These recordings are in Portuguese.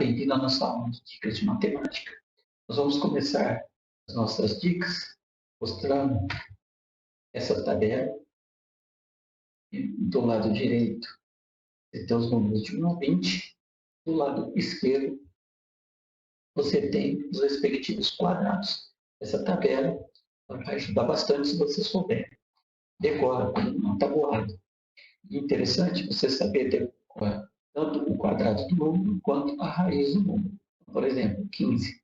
bem-vindo à nossa aula de dicas de matemática. Nós vamos começar as nossas dicas mostrando essa tabela. Do lado direito, você tem os números de 1 a 20. Do lado esquerdo, você tem os respectivos quadrados. Essa tabela vai ajudar bastante se você souber. Decora como uma tabuada. Interessante você saber decorar tanto o quadrado do número quanto a raiz do número. Por exemplo, 15.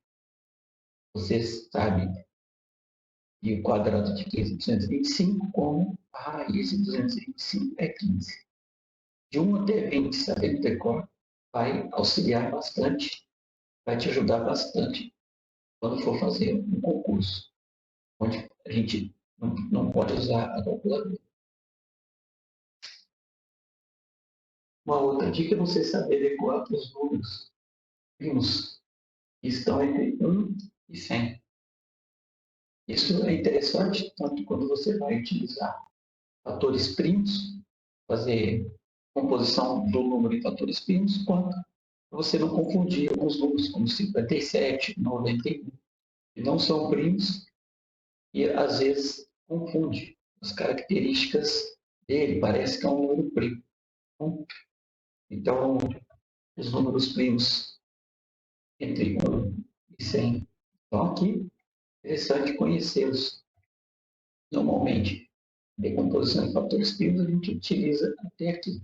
Você sabe que o quadrado de 15 é 225, como a raiz de 225 é 15. De 1 até 20, sabendo decor, vai auxiliar bastante, vai te ajudar bastante quando for fazer um concurso, onde a gente não pode usar a calculadora. Uma outra dica é você saber decorar os números primos que estão entre 1 e 100. Isso é interessante tanto quando você vai utilizar fatores primos, fazer composição do número em fatores primos, quanto você não confundir alguns números como 57, 91, que não são primos e às vezes confunde as características dele, parece que é um número primo. Então, os números primos entre 1 e 100 estão aqui. Interessante conhecê-los. Normalmente, decomposição em fatores primos a gente utiliza até aqui,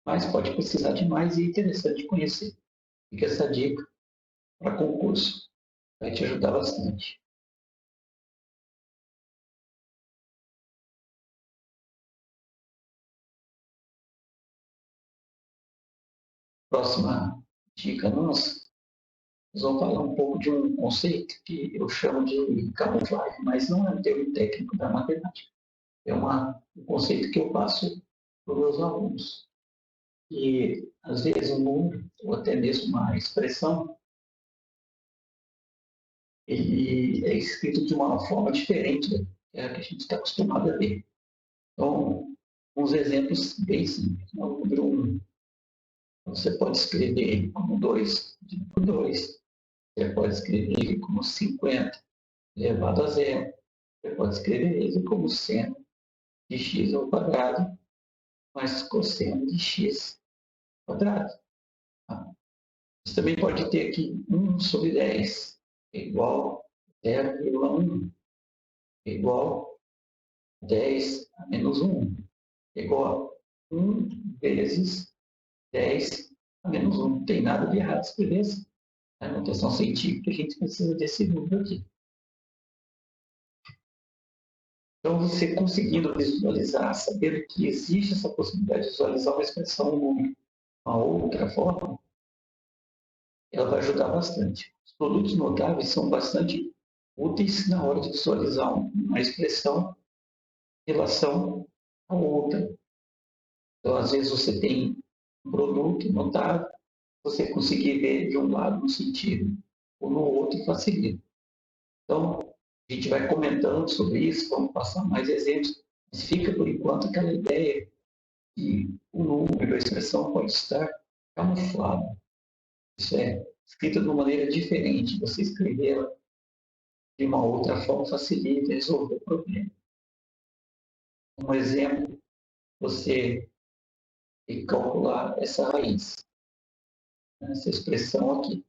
mas pode precisar de mais e é interessante conhecer. Fica essa dica para concurso, vai te ajudar bastante. Próxima dica nossa, nós vamos falar um pouco de um conceito que eu chamo de camuflagem, mas não é um termo técnico da matemática. É um conceito que eu passo para os meus alunos. E, às vezes, um número, ou até mesmo uma expressão, ele é escrito de uma forma diferente da que a gente está acostumado a ver. Então, uns exemplos bem simples. O número 1, você pode escrever ele como 2 dividido por 2. Você pode escrever ele como 50 elevado a zero. Você pode escrever ele como seno de x ao quadrado mais cosseno de x quadrado. Você também pode ter aqui 1 sobre 10 é igual a 0,1 é igual a 10 a menos 1 é igual a 1 vezes 10 a menos 1. Não tem nada de errado escrever assim. Na notação científica, a gente precisa desse número aqui. Então, você conseguindo visualizar, sabendo que existe essa possibilidade de visualizar uma expressão de uma outra forma, ela vai ajudar bastante. Os produtos notáveis são bastante úteis na hora de visualizar uma expressão em relação a outra. Então, às vezes, você tem um produto notável, você conseguir ver de um lado no sentido, ou no outro facilita. Então, a gente vai comentando sobre isso, vamos passar mais exemplos, mas fica, por enquanto, aquela ideia que o número, a expressão pode estar camuflado. Isso é, escrita de uma maneira diferente. Você escrevê-la de uma outra forma facilita resolver o problema. Um exemplo, você tem que calcular essa raiz, essa expressão aqui.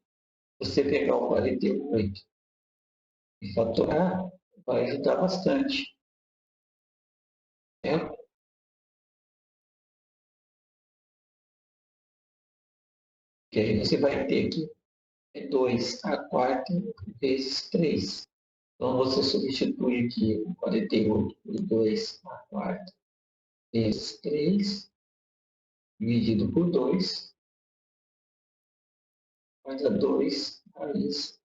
Você pegar o 48 e fatorar, vai ajudar bastante. Que aí você vai ter que 2 a quarta vezes 3. Então, você substitui aqui o 48 por 2 a quarta vezes 3, dividido por 2, vai dar 2 raiz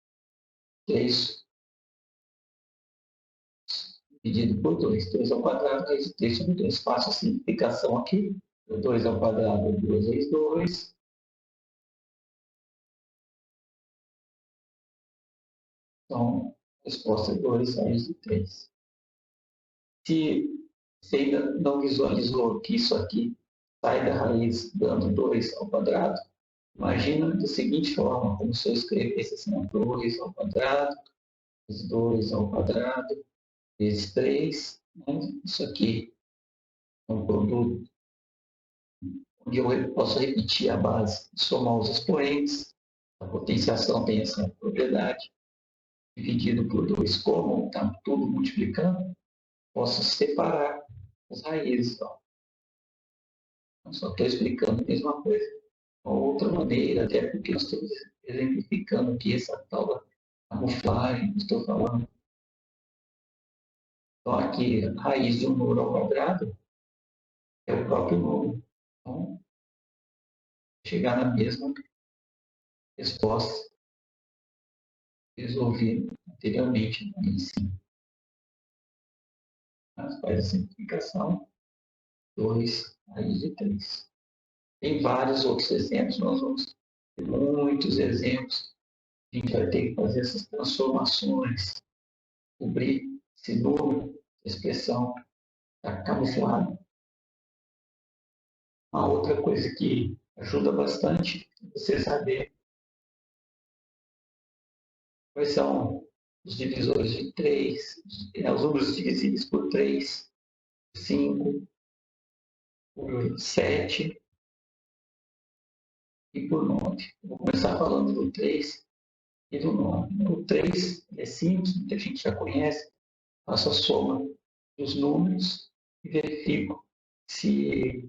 3 dividido por 2. 2 ao quadrado, raiz de 3 sobre 2. Faço a simplificação aqui. 2 ao quadrado, 2 vezes 2. Então, a resposta é 2 raiz de 3. Se você ainda não visualizou que isso aqui sai da raiz dando 2 ao quadrado, Imagina da seguinte forma, como se eu escrevesse assim, 2 ao quadrado, vezes 2 ao quadrado, vezes 3, né? Isso aqui é um produto onde eu posso repetir a base, somar os expoentes, a potenciação tem essa propriedade, dividido por 2, como está tudo multiplicando, posso separar as raízes. Ó. Eu só estou explicando a mesma coisa. Uma outra maneira, até porque nós estamos exemplificando aqui essa tal da camuflagem que estou falando. Então, aqui, a raiz de um número ao quadrado é o próprio número. Então, chegar na mesma resposta que resolvi anteriormente em si. Mas faz a simplificação, 2 raiz de 3. Tem vários outros exemplos, nós vamos ter muitos exemplos. A gente vai ter que fazer essas transformações, cobrir esse número, expressão está camuflada. Uma outra coisa que ajuda bastante é você saber quais são os divisores de 3, os números divisíveis por 3, 5, por 7 e por 9. Vou começar falando do 3 e do 9. O 3 é simples, muita gente já conhece. Faço a soma dos números e verifico se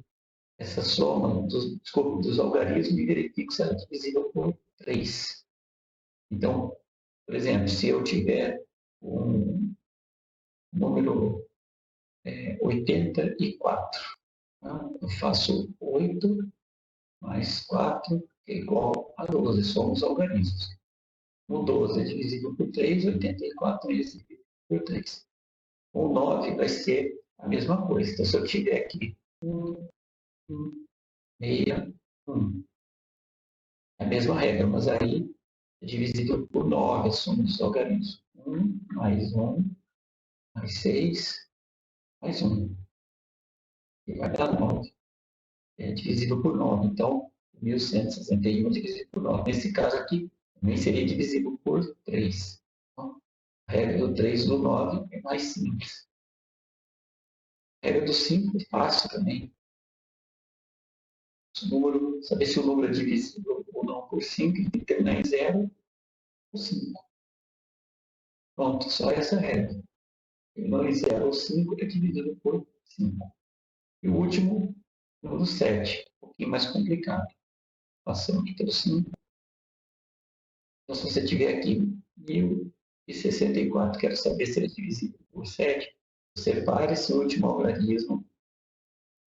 essa soma dos algarismos e verifico se ela é divisível por 3. Então, por exemplo, se eu tiver um número 84, tá? Eu faço 8 mais 4 que é igual a 12, somos algarismos. O 12 é divisível por 3, 84 é divisível por 3. O 9 vai ser a mesma coisa. Então, se eu tiver aqui 1, 1, 6, 1, é a mesma regra, mas aí é divisível por 9, a soma dos algarismos. 1 mais 1 mais 6 mais 1. E vai dar 9. É divisível por 9. Então, 1161 é divisível por 9. Nesse caso aqui, também seria divisível por 3. Então, a regra do 3 do 9 é mais simples. A regra do 5 é fácil também. Saber se o número é divisível ou não por 5, tem que terminar em 0 ou 5. Pronto, só essa regra. Terminou em 0 ou 5 é dividido por 5. E o último, número 7, um pouquinho mais complicado. Passando aqui pelo 5. Então, se você tiver aqui 1064, quero saber se ele é divisível por 7, separe esse último algarismo,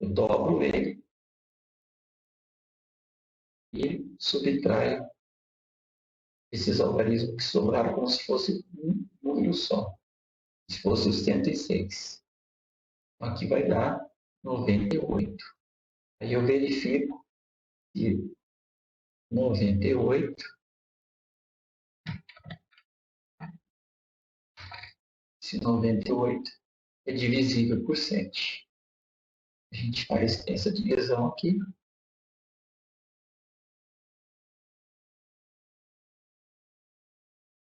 eu dobro ele e subtraio esses algarismos que sobraram como se fosse um número só, se fosse 106. Então, aqui vai dar 98. Aí eu verifico se 98, se 98 é divisível por 7. A gente faz essa divisão aqui.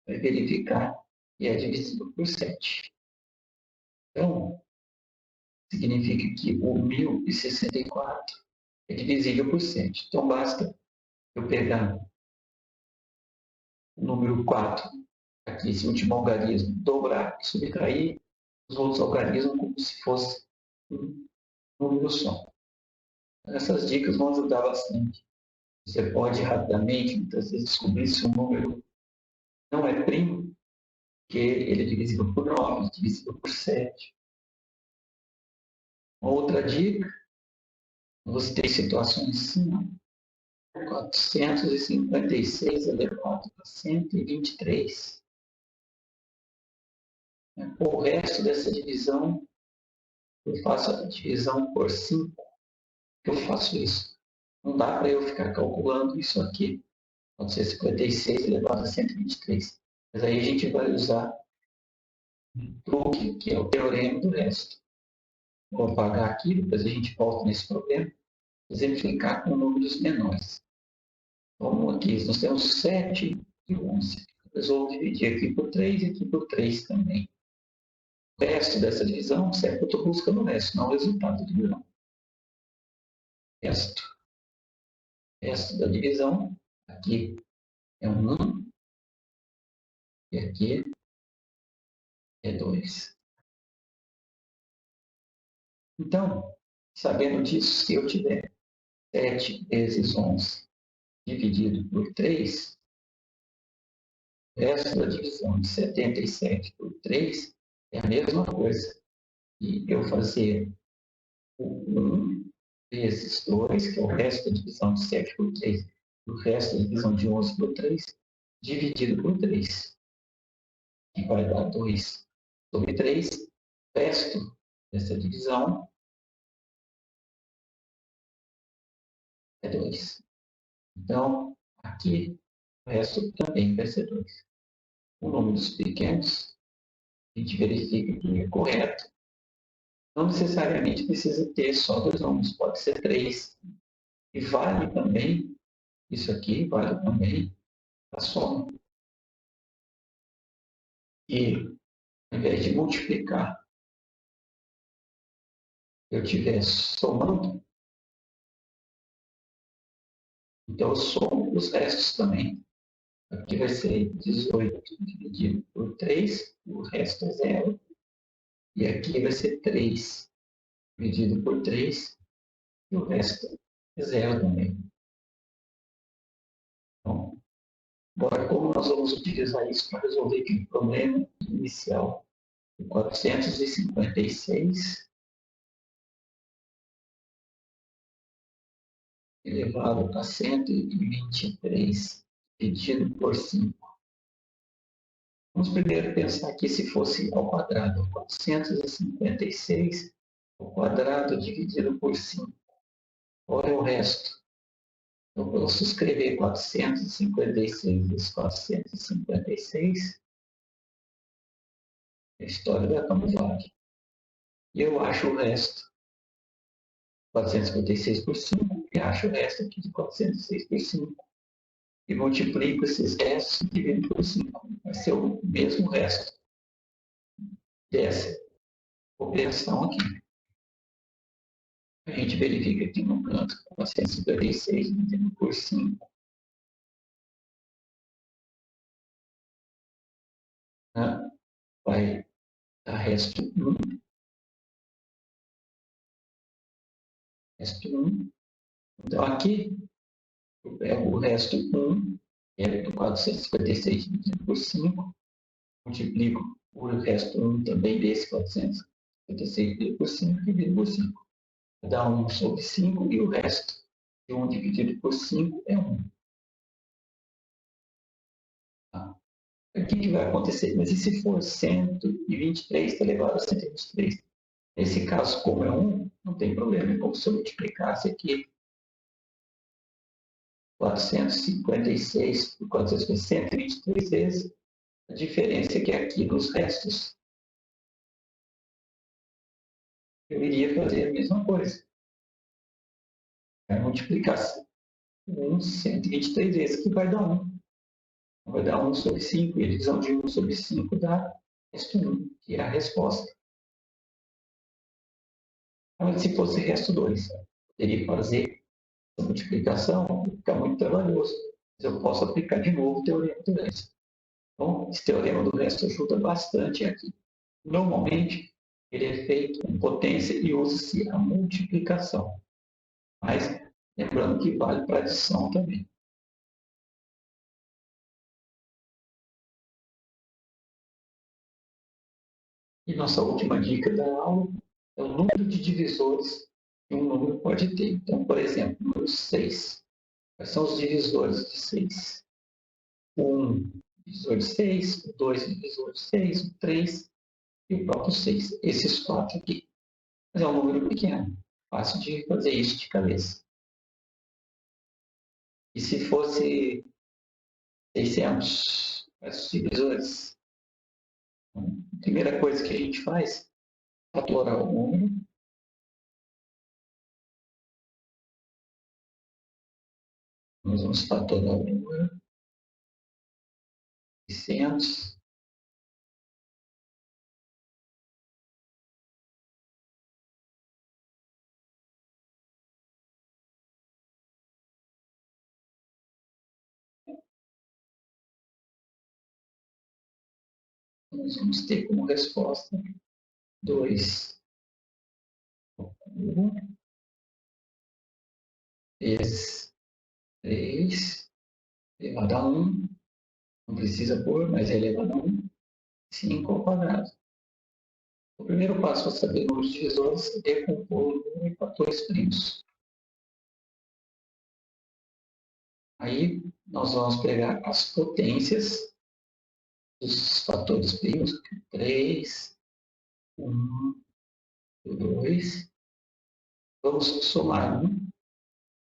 Vai verificar e é divisível por 7. Então, significa que o 1064 é divisível por 7. Então, basta eu pegar o número 4, aqui, esse último algarismo, dobrar e subtrair os outros algarismos como se fosse um número só. Essas dicas vão ajudar bastante. Você pode rapidamente, muitas vezes, descobrir se um número não é primo, que ele é divisível por 9, divisível por 7. Uma outra dica, você tem situações assim, 456 elevado a 123. O resto dessa divisão, eu faço a divisão por 5. Eu faço isso. Não dá para eu ficar calculando isso aqui. Pode ser 56 elevado a 123. Mas aí a gente vai usar um truque, que é o teorema do resto. Vou apagar aqui, depois a gente volta nesse problema, exemplificar com números menores. Vamos aqui, nós temos 7 e 11. Resolvo dividir aqui por 3 e aqui por 3 também. O resto dessa divisão, certo? Eu estou buscando o resto, não o resultado da divisão. Resto da divisão, aqui é 1 e aqui é 2. Então, sabendo disso, se eu tiver 7 vezes 11 dividido por 3, o resto da divisão de 77 por 3 é a mesma coisa. E eu fazer o 1 vezes 2, que é o resto da divisão de 7 por 3, o resto da divisão de 11 por 3, dividido por 3, que vai dar 2 sobre 3. O resto dessa divisão é 2. Então, aqui, o resto também vai ser 2. O número dos pequenos, a gente verifica que é correto. Não necessariamente precisa ter só 2 números, pode ser 3. E vale também, isso aqui vale também a soma. E, ao invés de multiplicar, eu estiver somando, então eu somo os restos também. Aqui vai ser 18 dividido por 3, o resto é 0. E aqui vai ser 3 dividido por 3, e o resto é 0 também. Então, agora, como nós vamos utilizar isso para resolver aquele problema inicial? 456 elevado a 123 dividido por 5. Vamos primeiro pensar aqui se fosse ao quadrado. 456 ao quadrado dividido por 5. Qual é o resto? Eu posso escrever 456 vezes 456, a história da camuflagem. E eu acho o resto, 456 por 5, e acho o resto aqui de 406 por 5. E multiplico esses restos e divido por 5. Vai ser o mesmo resto dessa operação aqui. A gente verifica aqui no canto 456 dividido por 5. Né? Vai dar resto 1. Resto 1. Então, aqui, eu pego o resto 1, que é do 456 dividido por 5, multiplico o resto 1 também desse 456 dividido por 5, dividido por 5. Dá 1 sobre 5 e o resto de 1 dividido por 5 é 1. Tá? O que vai acontecer? Mas e se for 123 elevado a 123? Nesse caso, como é 1, não tem problema. É como se eu multiplicasse aqui 456 por 123 vezes a diferença que é aqui nos restos. Eu iria fazer a mesma coisa. Vai multiplicar 1 123 vezes, que vai dar 1. Vai dar 1 sobre 5, e a divisão de 1 sobre 5 dá resto 1, que é a resposta. Mas se fosse resto 2, eu teria que fazer essa multiplicação, fica muito trabalhoso. Mas eu posso aplicar de novo o teorema do resto. Então, esse teorema do resto ajuda bastante aqui. Normalmente, ele é feito com potência e usa-se a multiplicação. Mas, lembrando que vale para adição também. E nossa última dica da aula é o número de divisores que um número pode ter. Então, por exemplo, número 6. Quais são os divisores de 6? O 1 divisor de 6, o 2 divisor de 6, o 3 e o próprio 6. Esses 4 aqui. Mas é um número pequeno. Fácil de fazer isso de cabeça. E se fosse 600 os divisores? A primeira coisa que a gente faz é fatorar o número. Nós vamos fator da Lua, 600. Nós vamos ter como resposta 2 vezes 3 elevado a 1, não precisa pôr, mas é elevado a 1, 5 ao quadrado. O primeiro passo para saber números divisores é decompor o número em fatores primos. Aí nós vamos pegar as potências dos fatores primos, 3, 1, 2. Vamos somar 1,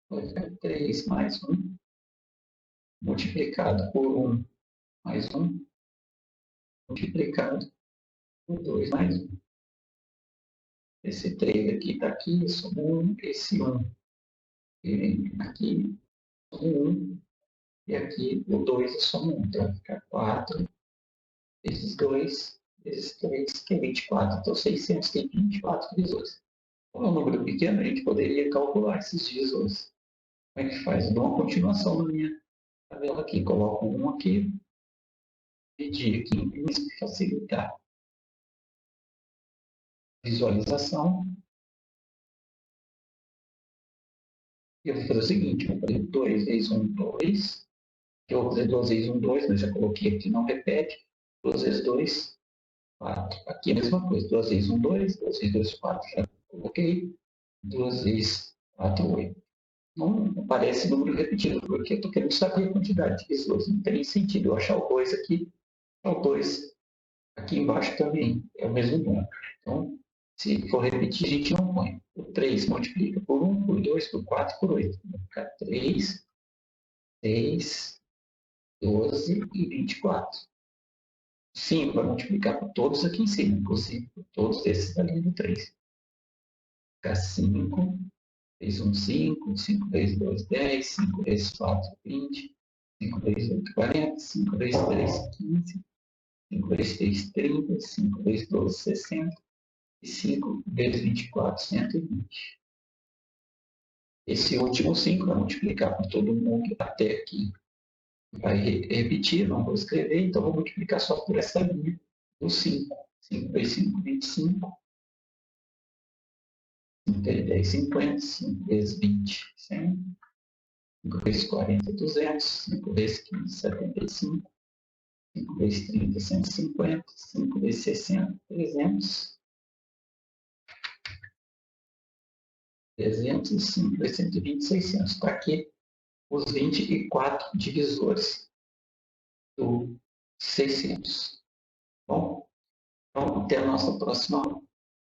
vai ficar 3 mais 1, multiplicado por 1 mais 1, multiplicado por 2 mais 1. Esse 3 aqui está aqui, eu somo 1, esse 1 ele vem aqui, somo 1, e aqui o 2 eu somo 1, então vai ficar 4 vezes 2 vezes 3, que é 24. Então 600 tem 24 divisores. Como é um número pequeno, a gente poderia calcular esses divisores. Como é que faz? Eu dou uma continuação na minha tabela aqui, coloco 1 aqui, dividir aqui em primos para facilitar a visualização. E eu vou fazer o seguinte, eu vou fazer 2 vezes 1, 2. Eu vou fazer 2 vezes 1, 2, mas já coloquei aqui, não repete. 2 vezes 2, 4. Aqui é a mesma coisa, 2 vezes 1, 2, 2 vezes 2, 4, já coloquei. 2 vezes 4, 8. Não parece número repetido, porque eu estou querendo saber a quantidade de divisores. Não tem sentido eu achar o 2 aqui, o 2 aqui embaixo também. É o mesmo número. Então, se for repetir, a gente não põe. O 3 multiplica por 1, por 2, por 4, por 8. Vai ficar 3, 6, 12 e 24. 5 vai multiplicar por todos aqui em cima, inclusive por todos esses da linha do 3. Ficar 5 vezes 1, 5, 5 vezes 2, 10, 5 vezes 4, 20, 5 vezes 8, 40, 5 vezes 3, 15, 5 vezes 3, 30, 5 vezes 12, 60 e 5 vezes 24, 120. Esse último 5 vai multiplicar por todo mundo até aqui. Vai repetir, não vou escrever, então vou multiplicar só por essa linha do 5. 5 vezes 5, 25. 5 vezes 10, 50. 5 vezes 20, 100. 5 vezes 40, 200. 5 vezes 15, 75. 5 vezes 30, 150. 5 vezes 60, 300. 300 e 5 vezes 120, 600. Está aqui os 24 divisores do 600. Bom, então até a nossa próxima aula.